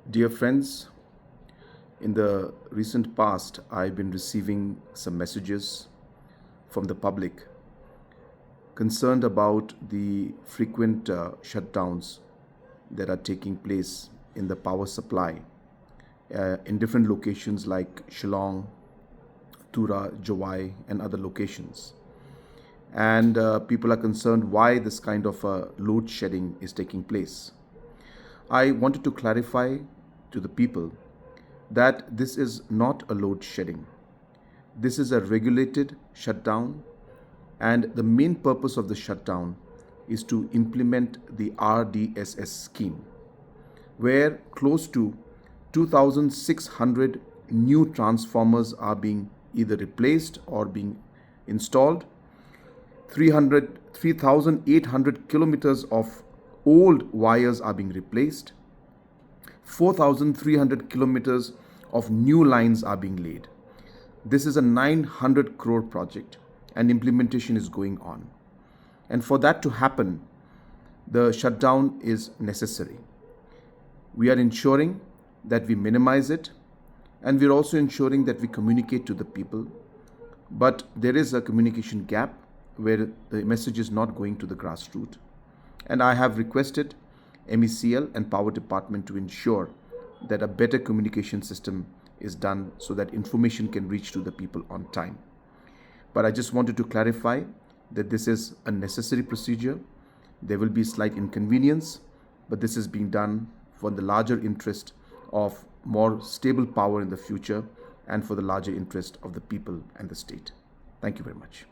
Dear friends, in the recent past, I've been receiving some messages from the public concerned about the frequent shutdowns that are taking place in the power supply in different locations like Shillong, Tura, Jawai, and other locations. And people are concerned why this kind of load shedding is taking place. I wanted to clarify to the people that this is not a load shedding. This is a regulated shutdown, and the main purpose of the shutdown is to implement the RDSS scheme, where close to 2,600 new transformers are being either replaced or being installed. 3,800 kilometers of old wires are being replaced. 4,300 kilometers of new lines are being laid. This is a 900 crore project and implementation is going on. And for that to happen, the shutdown is necessary. We are ensuring that we minimize it, and we're also ensuring that we communicate to the people. But there is a communication gap where the message is not going to the grassroots. And I have requested MECL and Power Department to ensure that a better communication system is done so that information can reach to the people on time. But I just wanted to clarify that this is a necessary procedure. There will be slight inconvenience, but this is being done for the larger interest of more stable power in the future and for the larger interest of the people and the state. Thank you very much.